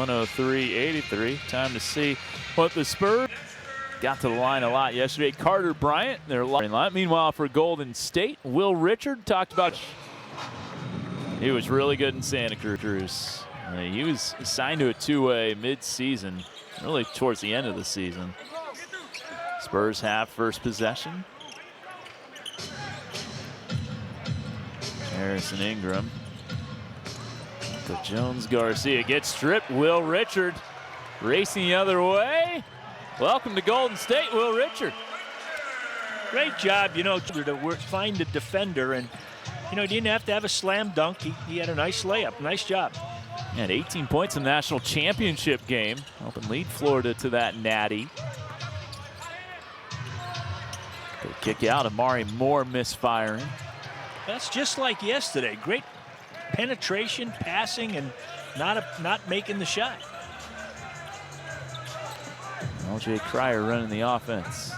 103-83. Time to see what the Spurs got to the line a lot yesterday. Carter Bryant, their line. Meanwhile, for Golden State, Will Richard talked about he was really good in Santa Cruz. He was signed to a two-way mid-season, really towards the end of the season. Spurs have first possession. Harrison Ingram. To Jones Garcia gets stripped. Will Richard racing the other way. Welcome to Golden State, Will Richard. Great job, to find the defender, and he didn't have to have a slam dunk. He had a nice layup. Nice job. He had 18 points in the national championship game, helping lead Florida to that natty. Good kick out. Amari Moore misfiring. That's just like yesterday. Great penetration, passing, and not making the shot. LJ Cryer running the offense.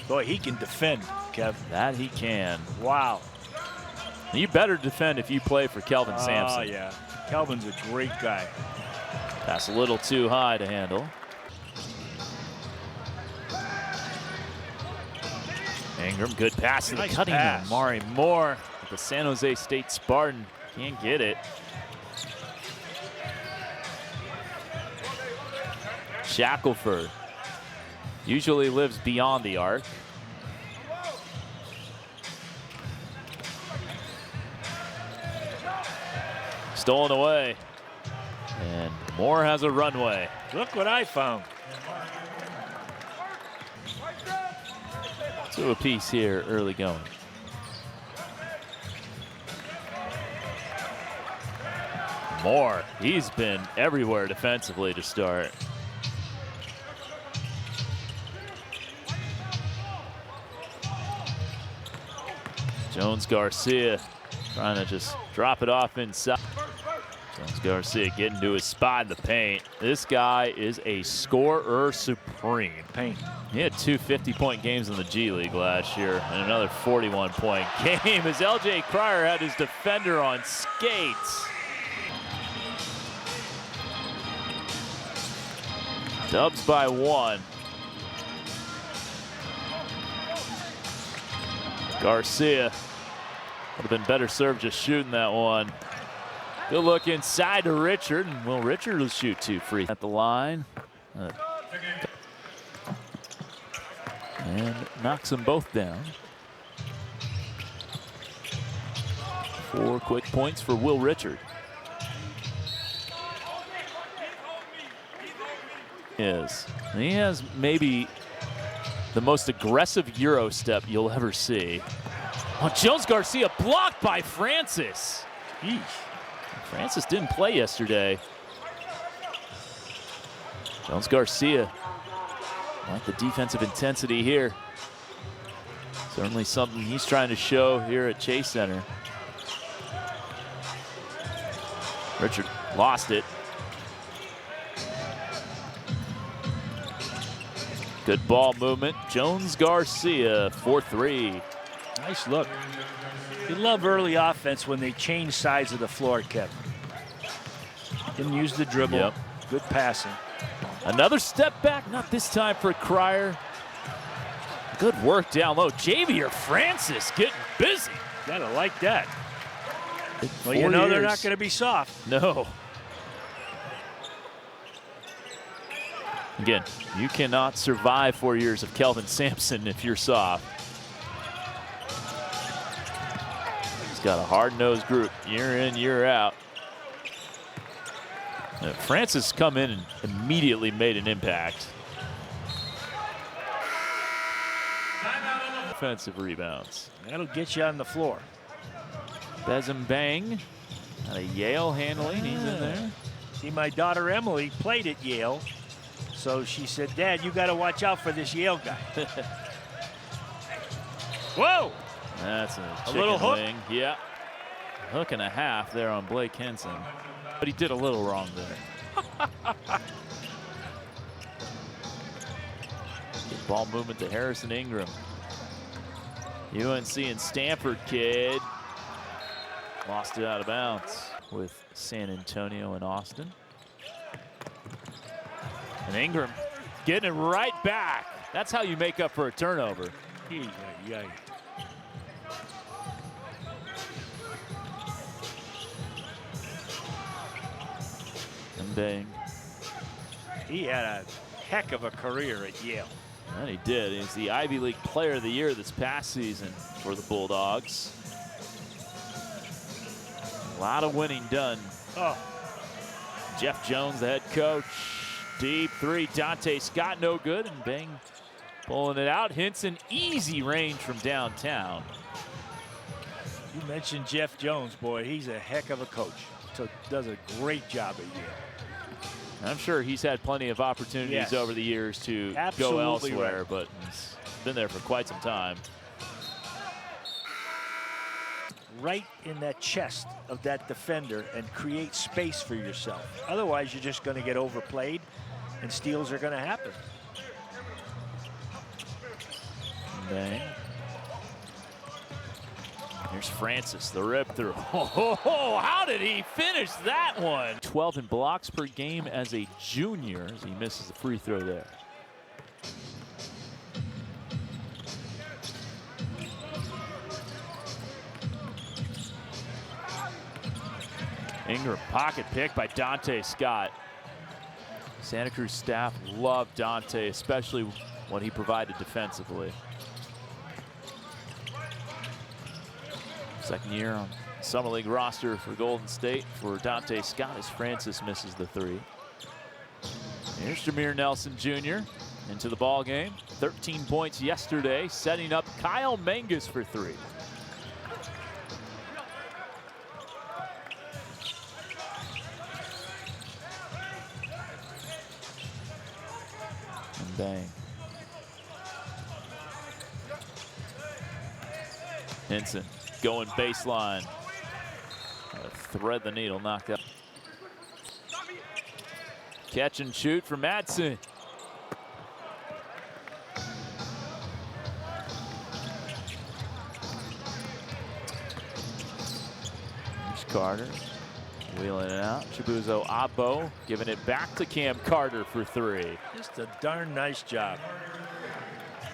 Boy, he can defend, Kev. That he can. Wow. You better defend if you play for Kelvin Sampson. Oh, yeah. Kelvin's a great guy. Pass a little too high to handle. Ingram, good pass to the cutting room. Amari Moore with the San Jose State Spartan. Can't get it. Shackelford usually lives beyond the arc. Stolen away. And Moore has a runway. Look what I found. Two apiece here early going. Moore, he's been everywhere defensively to start. Jones Garcia trying to just drop it off inside. Jones Garcia getting to his spot in the paint. This guy is a scorer supreme. He had two 50-point games in the G League last year and another 41-point game as LJ Cryer had his defender on skates. Dubs by one. Garcia would have been better served just shooting that one. Good look inside to Richard, and Will Richard will shoot two free at the line. And knocks them both down. 4 quick points for Will Richard. He has maybe the most aggressive Euro step you'll ever see. Oh, Jones Garcia blocked by Francis. Eesh. Francis didn't play yesterday. Jones Garcia, like the defensive intensity here. Certainly something he's trying to show here at Chase Center. Richard lost it. Good ball movement. Jones Garcia, 4-3. Nice look. You love early offense when they change sides of the floor, Kev. Didn't use the dribble. Yep. Good passing. Another step back, not this time for Cryer. Good work down low. Javier Francis getting busy. Gotta like that. Well, you know they're not going to be soft. No. Again, you cannot survive 4 years of Kelvin Sampson if you're soft. He's got a hard-nosed group year in, year out. Now, Francis come in and immediately made an impact. Offensive rebounds. That'll get you on the floor. Bezembang out of Yale handling. He's in there. See, my daughter Emily played at Yale. So she said, Dad, you got to watch out for this Yale guy. Whoa! That's a little hook. wing. Yeah. Hook and a half there on Blake Henson. But he did a little wrong there. Good ball movement to Harrison Ingram. UNC and Stanford kid. Lost it out of bounds with San Antonio and Austin. And Ingram getting it right back. That's how you make up for a turnover. Yeah. And bang. He had a heck of a career at Yale. And he did. He's the Ivy League Player of the Year this past season for the Bulldogs. A lot of winning done. Oh. Jeff Jones, the head coach. Deep three. Dante Scott, no good. And bang, pulling it out. Hinson, easy range from downtown. You mentioned Jeff Jones, boy. He's a heck of a coach. So does a great job at Yale. I'm sure he's had plenty of opportunities over the years to go elsewhere, but he's been there for quite some time. Right in that chest of that defender and create space for yourself. Otherwise, you're just going to get overplayed, and steals are going to happen. Bang. Here's Francis, the rip through. Oh, how did he finish that one? 12 in blocks per game as a junior as he misses the free throw there. Ingram, pocket pick by Dante Scott. Santa Cruz staff loved Dante, especially what he provided defensively. Second year on Summer League roster for Golden State for Dante Scott as Francis misses the three. Here's Jameer Nelson Jr. into the ball game. 13 points yesterday, setting up Kyle Mangus for three. And bang. Hinson going baseline. Thread the needle, knocked out. Catch and shoot for Madsen. Here's Carter. Wheeling it out. Chibuzo Abo giving it back to Cam Carter for three. Just a darn nice job.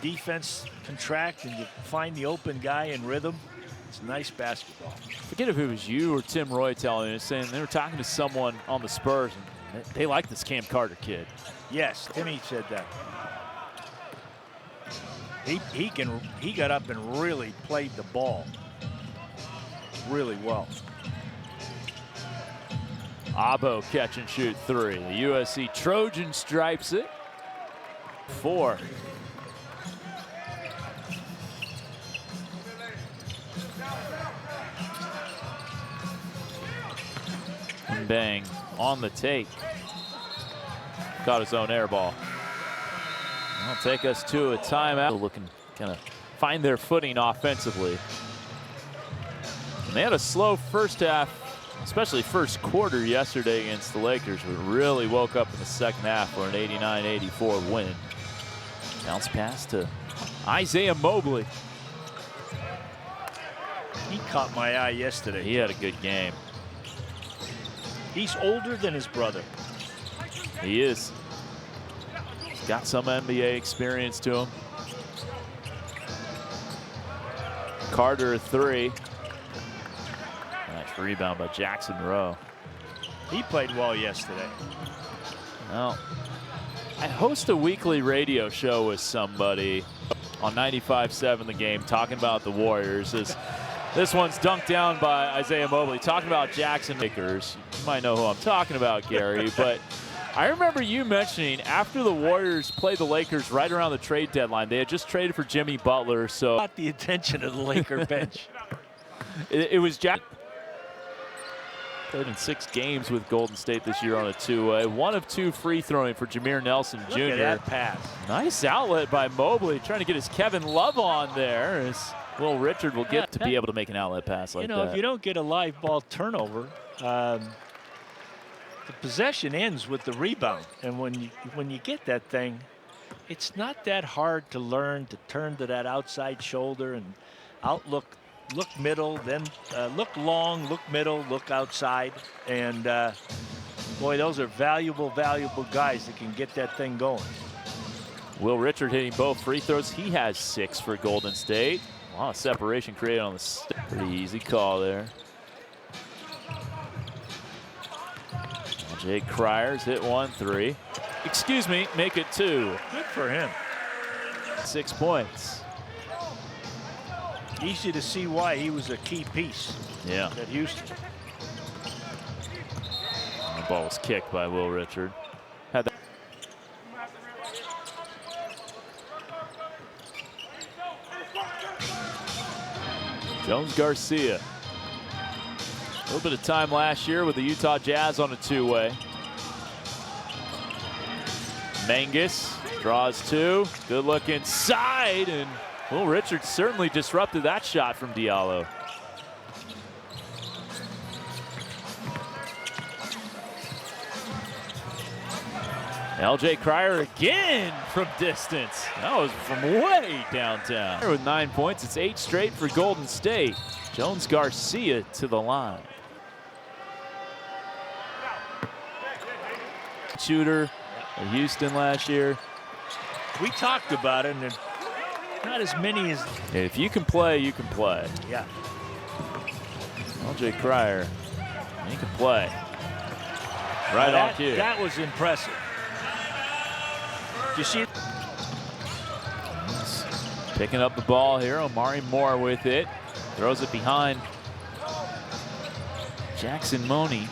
Defense contract and you find the open guy in rhythm. It's nice basketball. Forget if it was you or Tim Roy telling me, saying they were talking to someone on the Spurs and they like this Cam Carter kid. Yes, Timmy said that. He got up and really played the ball really well. Abo catch and shoot three. The USC Trojan stripes it. Four. And bang on the take. Got his own air ball. That'll take us to a timeout. Looking kind of find their footing offensively. And they had a slow first half, especially first quarter yesterday against the Lakers, but really woke up in the second half for an 89-84 win. Bounce pass to Isaiah Mobley. He caught my eye yesterday. He had a good game. He's older than his brother. He is. He's got some NBA experience to him. Carter a three. Nice rebound by Jackson Rowe. He played well yesterday. Well, I host a weekly radio show with somebody on 95.7 The Game talking about the Warriors. This one's dunked down by Isaiah Mobley, talking about Jackson Lakers. You might know who I'm talking about, Gary, but I remember you mentioning after the Warriors played the Lakers right around the trade deadline, they had just traded for Jimmy Butler, so Got the attention of the Laker bench. it was Jack. Played in 6 games with Golden State this year on a two-way. 1 of 2 free throwing for Jameer Nelson Jr. Look at that pass. Nice outlet by Mobley, trying to get his Kevin Love on there. As Will Richard will get to be able to make an outlet pass like that. You know, if you don't get a live ball turnover, the possession ends with the rebound. And when you get that thing, it's not that hard to learn to turn to that outside shoulder and look middle, then look long, look middle, look outside. And Boy, those are valuable, valuable guys that can get that thing going. Will Richard hitting both free throws. He has 6 for Golden State. A lot of separation created on the pretty easy call there. Jake Cryers hit 1 3. Excuse me, make it 2. Good for him. 6 points. Easy to see why he was a key piece. Yeah. At Houston. The ball was kicked by Will Richard. Had that. Jones Garcia. A little bit of time last year with the Utah Jazz on a 2-way. Mangus draws 2. Good look inside, and Will Richard certainly disrupted that shot from Diallo. LJ Cryer again from distance. That was from way downtown. With 9 points, it's 8 straight for Golden State. Jones Garcia to the line. Shooter at Houston last year. We talked about it, and not as many as. If you can play, you can play. Yeah. LJ Cryer, he can play. Right on cue. That was impressive. You see? Picking up the ball here. Omari Moore with it. Throws it behind Jackson Money.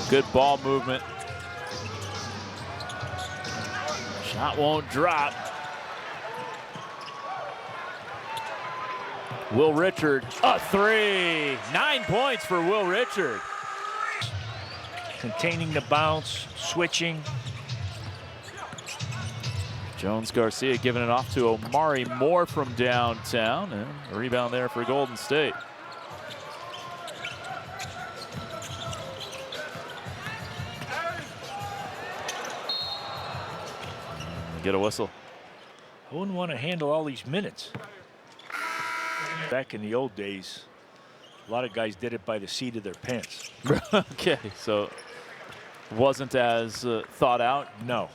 Good ball movement. Shot won't drop. Will Richard, a 3. 9 points for Will Richard. Containing the bounce, switching. Jones Garcia giving it off to Omari Moore from downtown, and a rebound there for Golden State. Get a whistle. I wouldn't want to handle all these minutes. Back in the old days, a lot of guys did it by the seat of their pants. Okay, so wasn't as thought out. No,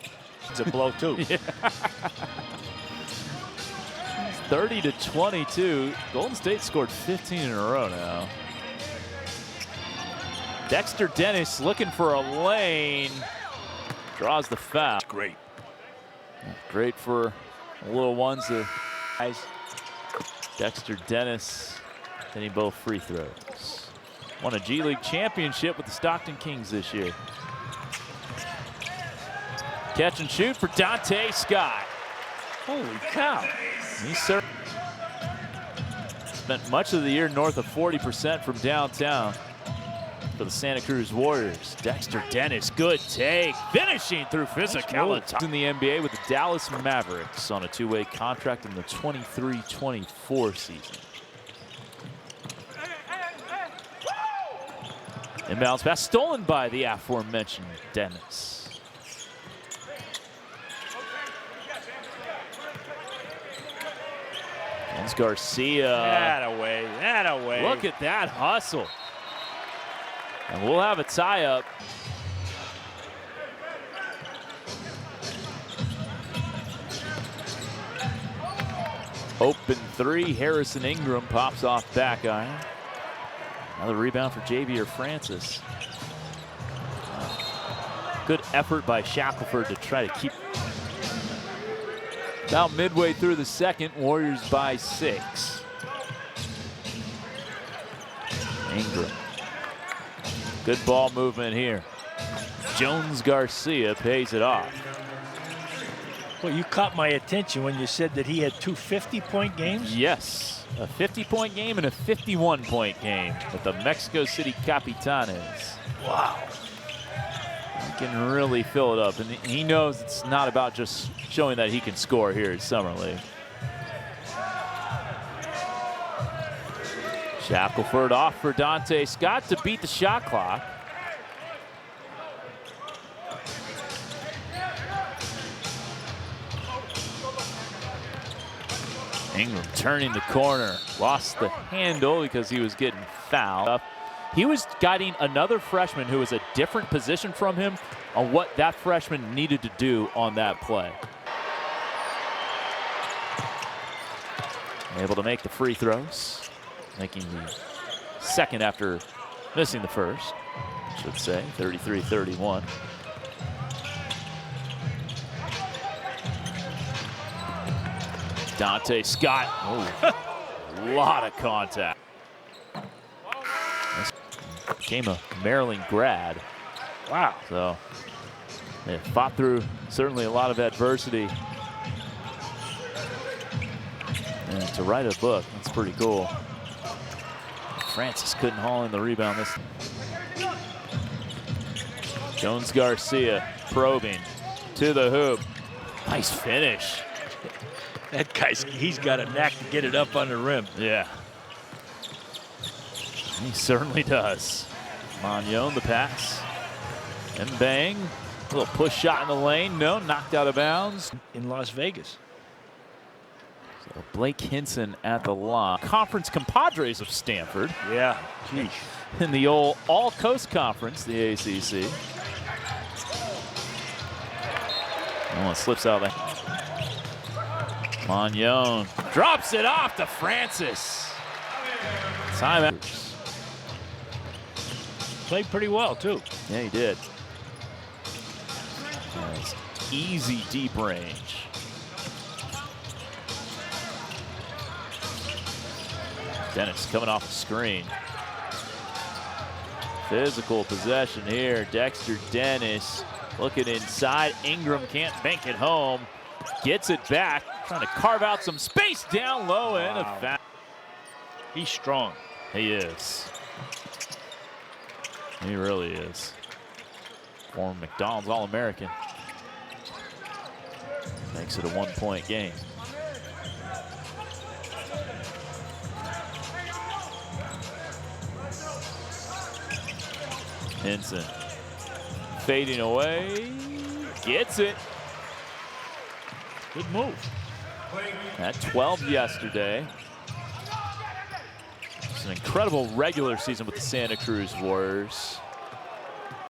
it's a blow too. Yeah. 30-22. Golden State scored 15 in a row now. Dexter Dennis looking for a lane. Draws the foul. Great. Great for the little ones. Guys. Dexter Dennis hitting both free throws. Won a G League championship with the Stockton Kings this year. Catch and shoot for Dante Scott. Holy cow. He spent much of the year north of 40% from downtown for the Santa Cruz Warriors. Dexter Dennis, good take. Finishing through physicality. In the NBA with the Dallas Mavericks on a 2-way contract in the 23-24 season. Inbounds pass stolen by the aforementioned Dennis. Jones Garcia. That away, that away. Look at that hustle. And we'll have a tie-up. Open 3, Harrison Ingram pops off back iron. Another rebound for Javier Francis. Good effort by Shackelford to try to keep. About midway through the second, Warriors by 6. Ingram. Good ball movement here. Jones Garcia pays it off. Well, you caught my attention when you said that he had 2 50-point games. Yes, a 50-point game and a 51-point game with the Mexico City Capitanes. Wow. He can really fill it up, and he knows it's not about just showing that he can score here at Summer League. Shackelford off for Dante Scott to beat the shot clock. Ingram turning the corner, lost the handle because he was getting fouled. He was guiding another freshman who was a different position from him on what that freshman needed to do on that play. Able to make the free throws, making the second after missing the first, I should say, 33-31. Dante Scott, a lot of contact. This became a Maryland grad. Wow. So they fought through certainly a lot of adversity. And to write a book, that's pretty cool. Francis couldn't haul in the rebound this. Jones Garcia probing to the hoop. Nice finish. That he's got a knack to get it up on the rim. Yeah. He certainly does. Magnon, the pass. And bang. A little push shot in the lane. No, knocked out of bounds. In Las Vegas. So Blake Hinson at the line. Conference compadres of Stanford. Yeah, geez. In the old All-Coast Conference, the ACC. Oh, it slips out of there. Magnon drops it off to Francis. Timeout. Played pretty well, too. Yeah, he did. Nice. Easy deep range. Dennis coming off the screen. Physical possession here. Dexter Dennis looking inside. Ingram can't bank it home. Gets it back. Trying to carve out some space down low and a foul. He's strong. He is. He really is. Former McDonald's All-American. Makes it a one-point game. Hinson fading away. Gets it. Good move. At 12 yesterday. It's an incredible regular season with the Santa Cruz Warriors.